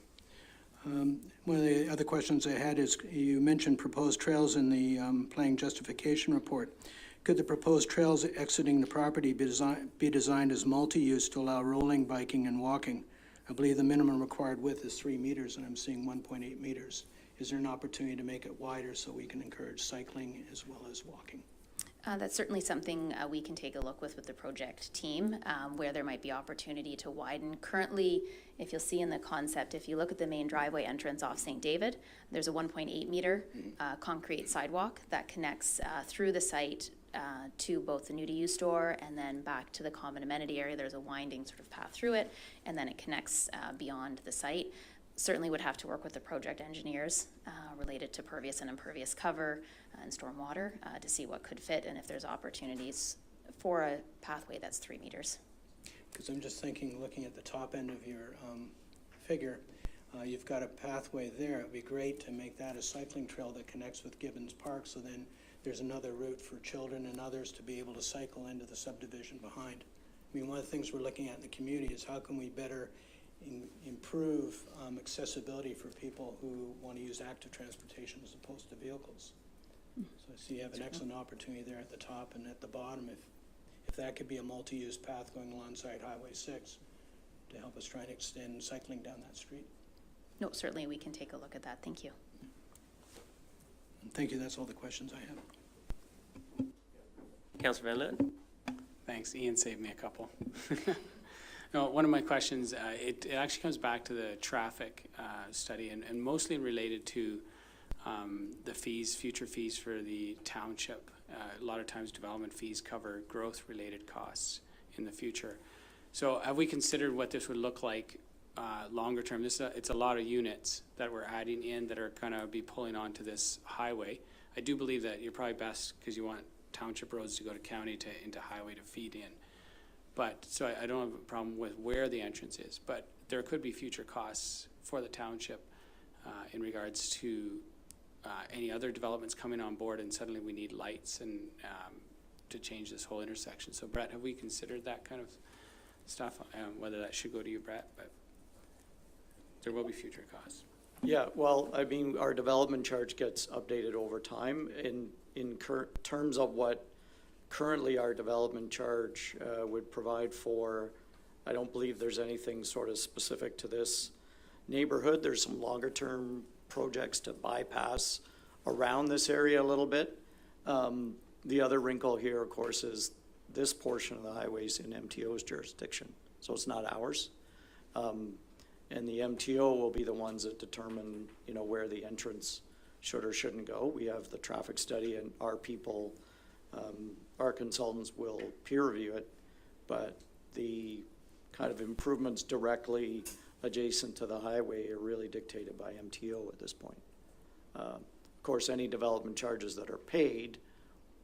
L: One of the other questions I had is, you mentioned proposed trails in the planning justification report. Could the proposed trails exiting the property be designed as multi-use to allow rolling, biking, and walking? I believe the minimum required width is 3 meters, and I'm seeing 1.8 meters. Is there an opportunity to make it wider so we can encourage cycling as well as walking?
D: That's certainly something we can take a look with the project team, where there might be opportunity to widen. Currently, if you'll see in the concept, if you look at the main driveway entrance off St. David, there's a 1.8 meter concrete sidewalk that connects through the site to both the new to use store and then back to the common amenity area. There's a winding sort of path through it, and then it connects beyond the site. Certainly would have to work with the project engineers related to pervious and impervious cover and stormwater to see what could fit and if there's opportunities for a pathway that's 3 meters.
L: Because I'm just thinking, looking at the top end of your figure, you've got a pathway there. It'd be great to make that a cycling trail that connects with Gibbons Park, so then there's another route for children and others to be able to cycle into the subdivision behind. I mean, one of the things we're looking at in the community is how can we better improve accessibility for people who want to use active transportation as opposed to vehicles. So I see you have an excellent opportunity there at the top and at the bottom, if that could be a multi-use path going alongside Highway 6 to help us try and extend cycling down that street.
D: No, certainly we can take a look at that. Thank you.
L: And thank you, that's all the questions I have.
A: Councillor Van Litten?
M: Thanks, Ian saved me a couple. No, one of my questions, it actually comes back to the traffic study and mostly related to the fees, future fees for the township. A lot of times development fees cover growth-related costs in the future. So have we considered what this would look like longer term? It's a lot of units that we're adding in that are going to be pulling onto this highway. I do believe that you're probably best because you want township roads to go to county into highway to feed in. But, so I don't have a problem with where the entrance is, but there could be future costs for the township in regards to any other developments coming on board, and suddenly we need lights and to change this whole intersection. So Brett, have we considered that kind of stuff? Whether that should go to you, Brett, but there will be future costs.
H: Yeah, well, I mean, our development charge gets updated over time in terms of what currently our development charge would provide for. I don't believe there's anything sort of specific to this neighborhood. There's some longer term projects to bypass around this area a little bit. The other wrinkle here, of course, is this portion of the highway's in MTO's jurisdiction, so it's not ours. And the MTO will be the ones that determine, you know, where the entrance should or shouldn't go. We have the traffic study, and our people, our consultants will peer review it, but the kind of improvements directly adjacent to the highway are really dictated by MTO at this point. Of course, any development charges that are paid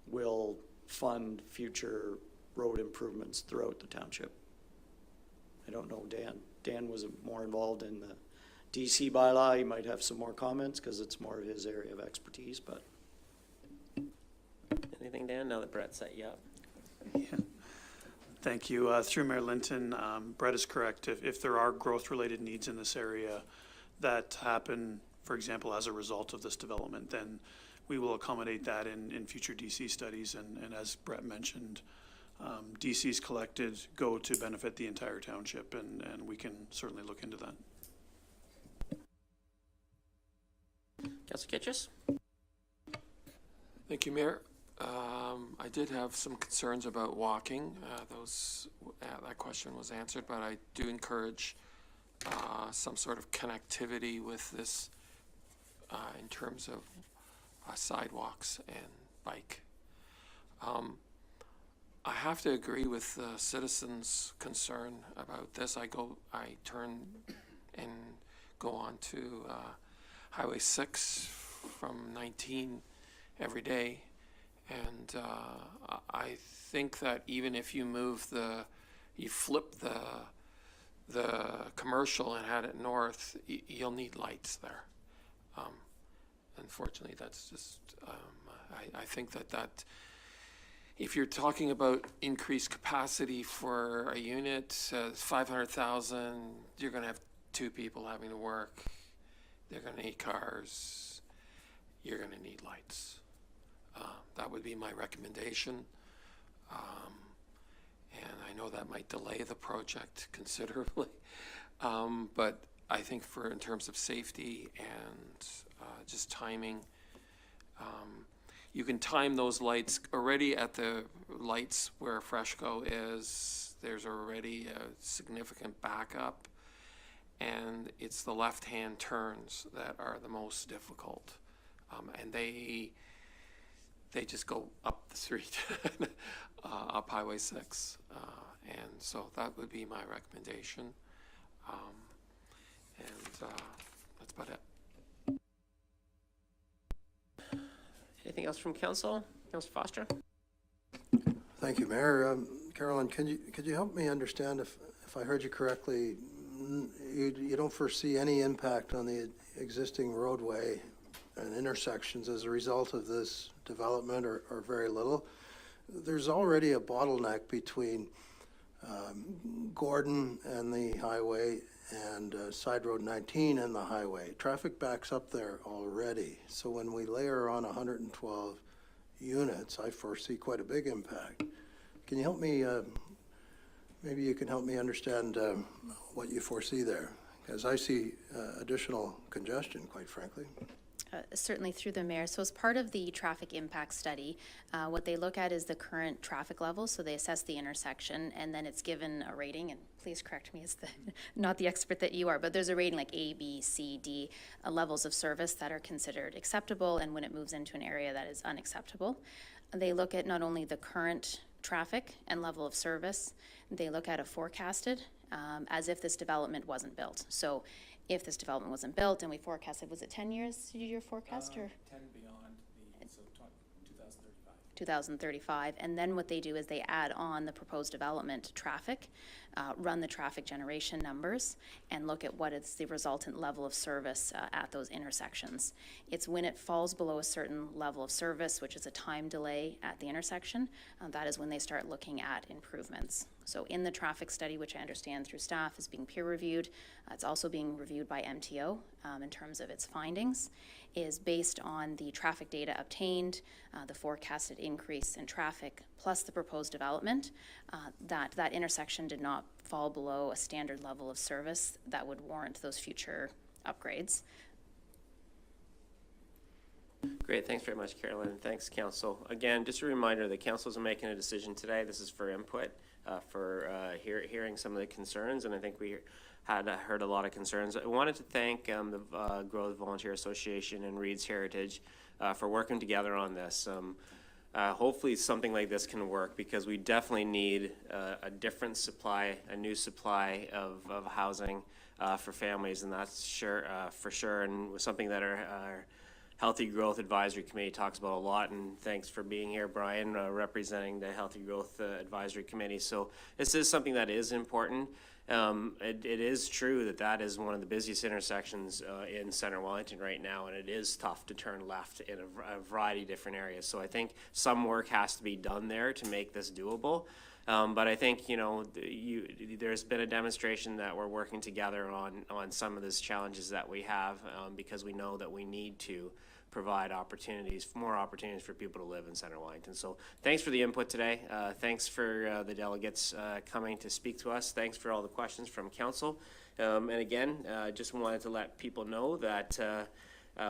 H: will fund future road improvements throughout the township. I don't know, Dan. Dan was more involved in the DC bylaw. He might have some more comments because it's more of his area of expertise, but.
A: Anything, Dan? Now that Brett set you up.
N: Yeah. Thank you. Through Mayor Linton, Brett is correct. If there are growth-related needs in this area that happen, for example, as a result of this development, then we will accommodate that in future DC studies. And as Brett mentioned, DCs collected go to benefit the entire township, and we can certainly look into that.
A: Councillor Kitchus?
O: Thank you, Mayor. I did have some concerns about walking. That question was answered, but I do encourage some sort of connectivity with this in terms of sidewalks and bike. I have to agree with the citizens' concern about this. I turn and go on to Highway 6 from 19 every day. And I think that even if you you flip the commercial and had it north, you'll need lights there. Unfortunately, that's just, I think that if you're talking about increased capacity for a unit, 500,000, you're gonna have 2 people having to work. They're gonna need cars. You're gonna need lights. That would be my recommendation. And I know that might delay the project considerably. But I think in terms of safety and just timing, you can time those lights already at the lights where Freshco is. There's already a significant backup, and it's the left-hand turns that are the most difficult. And they just go up the street, up Highway 6. And so that would be my recommendation. And that's about it.
A: Anything else from council? Councilor Foster?
J: Thank you, Mayor. Carolyn, could you help me understand if I heard you correctly, you don't foresee any impact on the existing roadway and intersections as a result of this development, or very little? There's already a bottleneck between Gordon and the highway and Side Road 19 and the highway. Traffic backs up there already. So when we layer on 112 units, I foresee quite a big impact. Can you help me, maybe you can help me understand what you foresee there? Because I see additional congestion, quite frankly.
D: Certainly through the mayor. So as part of the traffic impact study, what they look at is the current traffic levels. So they assess the intersection, and then it's given a rating, and please correct me as not the expert that you are, but there's a rating like A, B, C, D, levels of service that are considered acceptable, and when it moves into an area that is unacceptable. They look at not only the current traffic and level of service, they look at a forecasted, as if this development wasn't built. So if this development wasn't built and we forecasted, was it 10 years to do your forecast, or?
K: 10 beyond so 2035.
D: 2035, and then what they do is they add on the proposed development traffic, run the traffic generation numbers, and look at what is the resultant level of service at those intersections. It's when it falls below a certain level of service, which is a time delay at the intersection, that is when they start looking at improvements. So in the traffic study, which I understand through staff is being peer reviewed, it's also being reviewed by MTO in terms of its findings, is based on the traffic data obtained, the forecasted increase in traffic, plus the proposed development, that intersection did not fall below a standard level of service that would warrant those future upgrades.
A: Great, thanks very much, Carolyn, and thanks, council. Again, just a reminder that council's making a decision today. This is for input, hearing some of the concerns, and I think we had heard a lot of concerns. I wanted to thank the Growth Volunteer Association and Reed's Heritage for working together on this. Hopefully something like this can work, because we definitely need a different supply, a new supply of housing for families, and that's for sure, and something that our Healthy Growth Advisory Committee talks about a lot, and thanks for being here, Brian, representing the Healthy Growth Advisory Committee. So this is something that is important. It is true that is one of the busiest intersections in Center Wellington right now, and it is tough to turn left in a variety of different areas. So I think some work has to be done there to make this doable. But I think, there's been a demonstration that we're working together on some of these challenges that we have, because we know that we need to provide more opportunities for people to live in Center Wellington. So thanks for the input today. Thanks for the delegates coming to speak to us. Thanks for all the questions from council. And again, just wanted to let people know that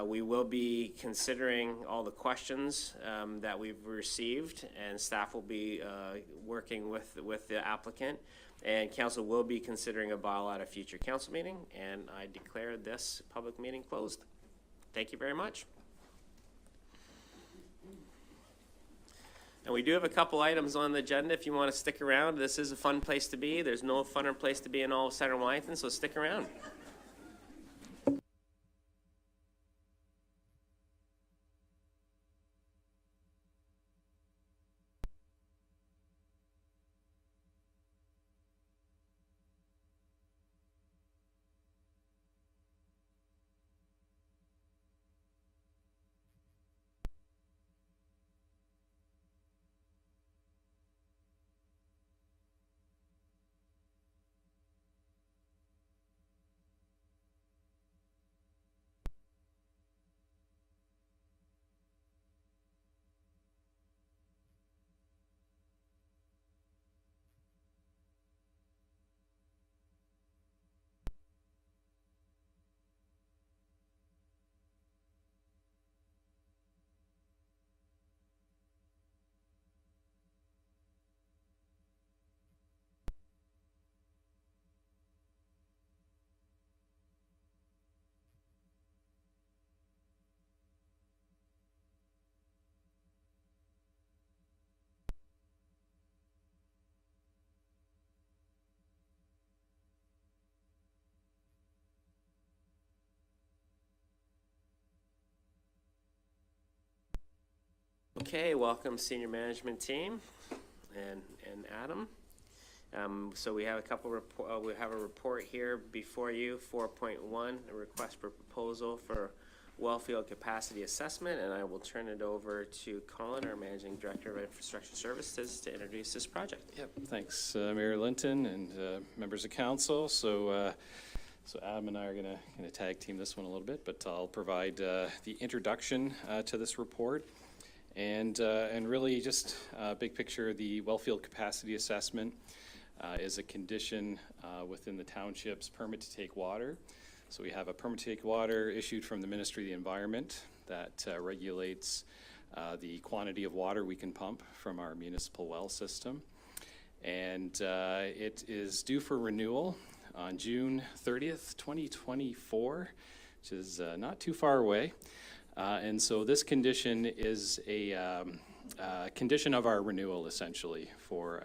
A: we will be considering all the questions that we've received, and staff will be working with the applicant, and council will be considering a bylaw at a future council meeting, and I declare this public meeting closed. Thank you very much. And we do have a couple items on the agenda if you want to stick around. This is a fun place to be. There's no funner place to be in all of Center Wellington, so stick around. Okay, welcome senior management team and Adam. So we have we have a report here before you, 4.1, a request for proposal for Wellfield capacity assessment, and I will turn it over to Colin, our Managing Director of Infrastructure Services, to introduce this project.
P: Yep, thanks, Mayor Linton and members of council. So Adam and I are gonna tag team this one a little bit, but I'll provide the introduction to this report, and really just big picture. The Wellfield capacity assessment is a condition within the township's permit to take water. So we have a permit to take water issued from the Ministry of the Environment that regulates the quantity of water we can pump from our municipal well system. And it is due for renewal on June 30th, 2024, which is not too far away. And so this condition is a condition of our renewal, essentially, for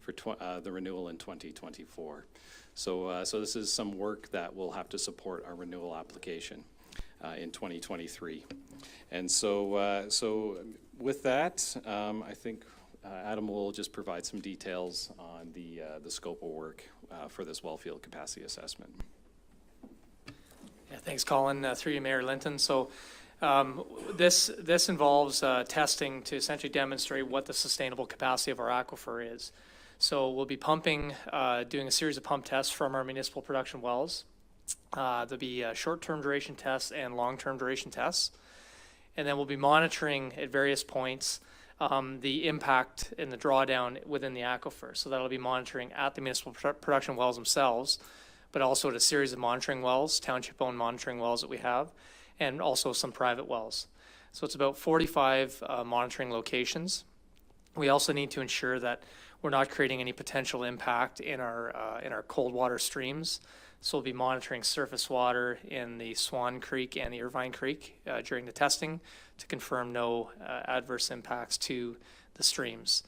P: the renewal in 2024. So this is some work that will have to support our renewal application in 2023. And so with that, I think Adam will just provide some details on the scope of work for this Wellfield capacity assessment.
Q: Yeah, thanks, Colin. Through you, Mayor Linton. So this involves testing to essentially demonstrate what the sustainable capacity of our aquifer is. So we'll be pumping, doing a series of pump tests from our municipal production wells. There'll be short-term duration tests and long-term duration tests. And then we'll be monitoring at various points the impact and the drawdown within the aquifer. So that'll be monitoring at the municipal production wells themselves, but also at a series of monitoring wells, township-owned monitoring wells that we have, and also some private wells. So it's about 45 monitoring locations. We also need to ensure that we're not creating any potential impact in our cold water streams. So we'll be monitoring surface water in the Swan Creek and the Irvine Creek during the testing to confirm no adverse impacts to the streams.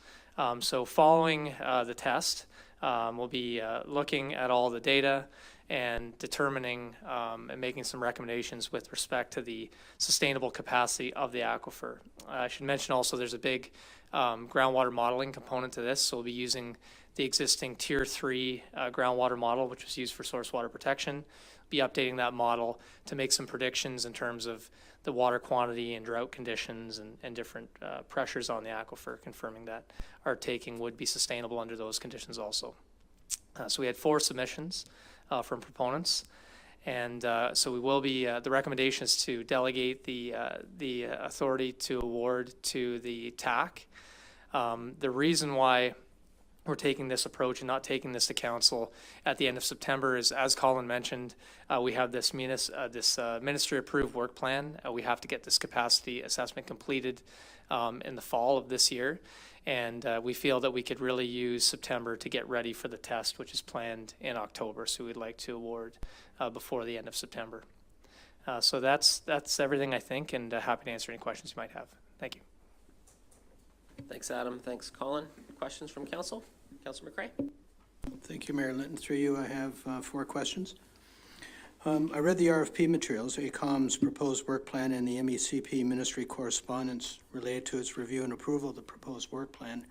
Q: So following the test, we'll be looking at all the data and determining and making some recommendations with respect to the sustainable capacity of the aquifer. I should mention also there's a big groundwater modeling component to this, so we'll be using the existing Tier 3 groundwater model, which was used for source water protection, be updating that model to make some predictions in terms of the water quantity and drought conditions and different pressures on the aquifer, confirming that our taking would be sustainable under those conditions also. So we had 4 submissions from proponents, and so we will be, the recommendation is to delegate the authority to award to the TAC. The reason why we're taking this approach and not taking this to council at the end of September is, as Colin mentioned, we have this ministry-approved work plan. We have to get this capacity assessment completed in the fall of this year, and we feel that we could really use September to get ready for the test, which is planned in October. So we'd like to award before the end of September. So that's everything, I think, and happy to answer any questions you might have. Thank you.
A: Thanks, Adam. Thanks, Colin. Questions from council? Councilor McCray?
L: Thank you, Mayor Linton. Through you, I have 4 questions. I read the RFP materials, AECOM's proposed work plan, and the MECP ministry correspondence related to its review and approval of the proposed work plan.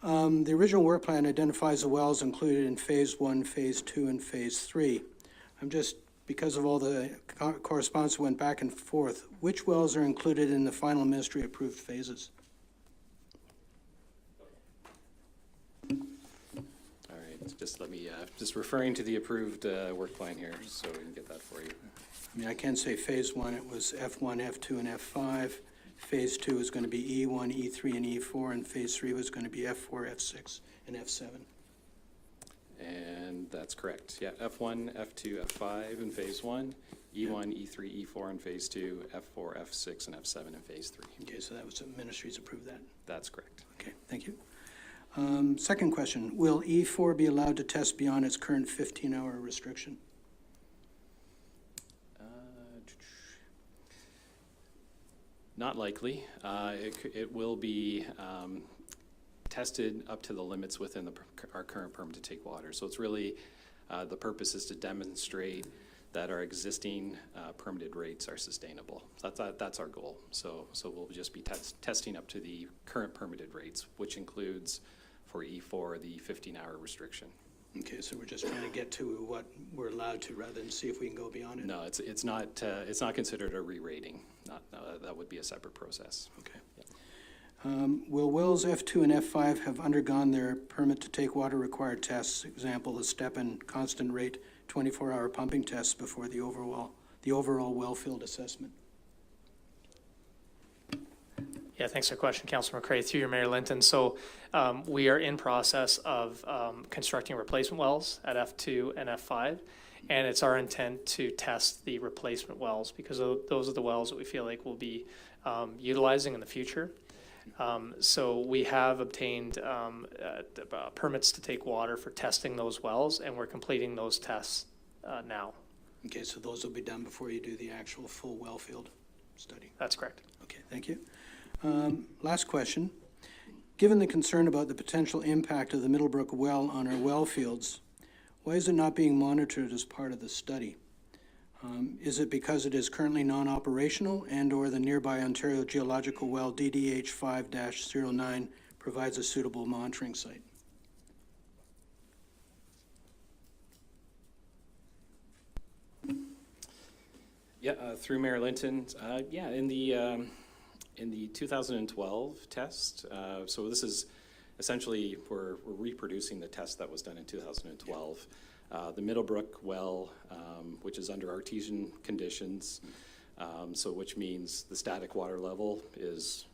L: The original work plan identifies the wells included in Phase 1, Phase 2, and Phase 3. Because of all the correspondence that went back and forth, which wells are included in the final ministry-approved phases?
P: Just let me, just referring to the approved work plan here, so we can get that for you.
L: I mean, I can say Phase 1, it was F1, F2, and F5. Phase 2 is going to be E1, E3, and E4, and Phase 3 was going to be F4, F6, and F7.
P: And that's correct. Yeah, F1, F2, F5 in Phase 1, E1, E3, E4 in Phase 2, F4, F6, and F7 in Phase 3.
L: Okay, so that was the ministries approved that.
P: That's correct.
L: Okay, thank you. Second question, will E4 be allowed to test beyond its current 15-hour restriction?
P: Not likely. It will be tested up to the limits within our current permit to take water. So it's really, the purpose is to demonstrate that our existing permitted rates are sustainable. That's our goal. So we'll just be testing up to the current permitted rates, which includes for E4 the 15-hour restriction.
L: Okay, so we're just trying to get to what we're allowed to rather than see if we can go beyond it?
P: No, it's not considered a re-rating. That would be a separate process.
L: Okay. Will wells F2 and F5 have undergone their permit to take water required tests, example, the step and constant rate 24-hour pumping tests before the overall Wellfield assessment?
Q: Yeah, thanks for the question, Councilor McCray, through your Mayor Linton. So we are in process of constructing replacement wells at F2 and F5, and it's our intent to test the replacement wells because those are the wells that we feel like we'll be utilizing in the future. So we have obtained permits to take water for testing those wells, and we're completing those tests now.
L: Okay, so those will be done before you do the actual full Wellfield study?
Q: That's correct.
L: Okay, thank you. Last question. Given the concern about the potential impact of the Middlebrook well on our well fields, why is it not being monitored as part of the study? Is it because it is currently non-operational and/or the nearby Ontario Geological Well DDH 5-09 provides a suitable monitoring site?
P: Yeah, through Mayor Linton. Yeah, in the 2012 test, so this is essentially we're reproducing the test that was done in 2012. The Middlebrook well, which is under artesian conditions, so which means the static water level is,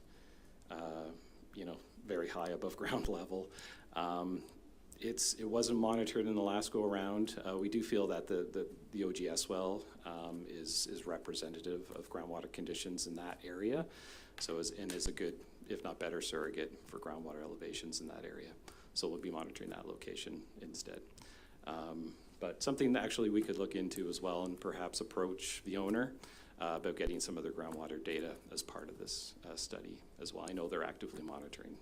P: very high above ground level. It wasn't monitored in the last go around. We do feel that the OGS well is representative of groundwater conditions in that area, so is a good, if not better, surrogate for groundwater elevations in that area. So we'll be monitoring that location instead. But something that actually we could look into as well and perhaps approach the owner about getting some of their groundwater data as part of this study as well. I know they're actively monitoring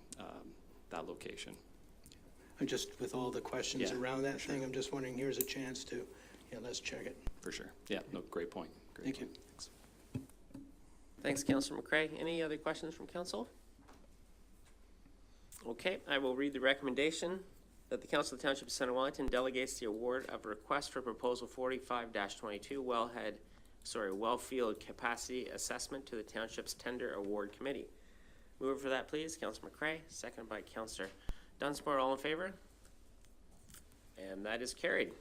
P: that location.
L: And just with all the questions around that thing, I'm just wondering, here's a chance to, let's check it.
P: For sure. Yeah, no, great point.
L: Thank you.
P: Thanks.
A: Thanks, Councillor McCray. Any other questions from council? Okay, I will read the recommendation that the Council of the Township of Center Wellington delegates the award of a request for proposal 45-22 Wellfield capacity assessment to the Township's tender award committee. Mover for that, please, Councillor McCray, second by Councillor Dunsmore. All in favor? And that is carried.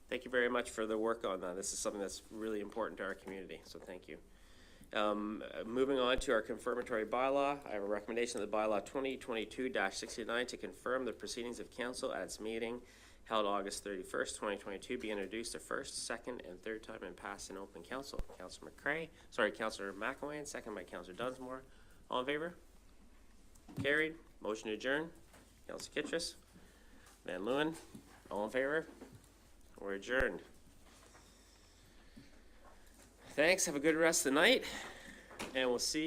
A: Thank you very much for the work on that. This is something that's really important to our community, so thank you. Moving on to our confirmatory bylaw, I have a recommendation of the bylaw 2022-69 to confirm the proceedings of council at its meeting held August 31st, 2022, be introduced a first, second, and third time and passed in open council. Councillor McElwain, and second by Councillor Dunsmore. All in favor? Carried. Motion to adjourn. Councillor Kittrus, Van Leeuwen, all in favor? We're adjourned. Thanks. Have a good rest of the night, and we'll see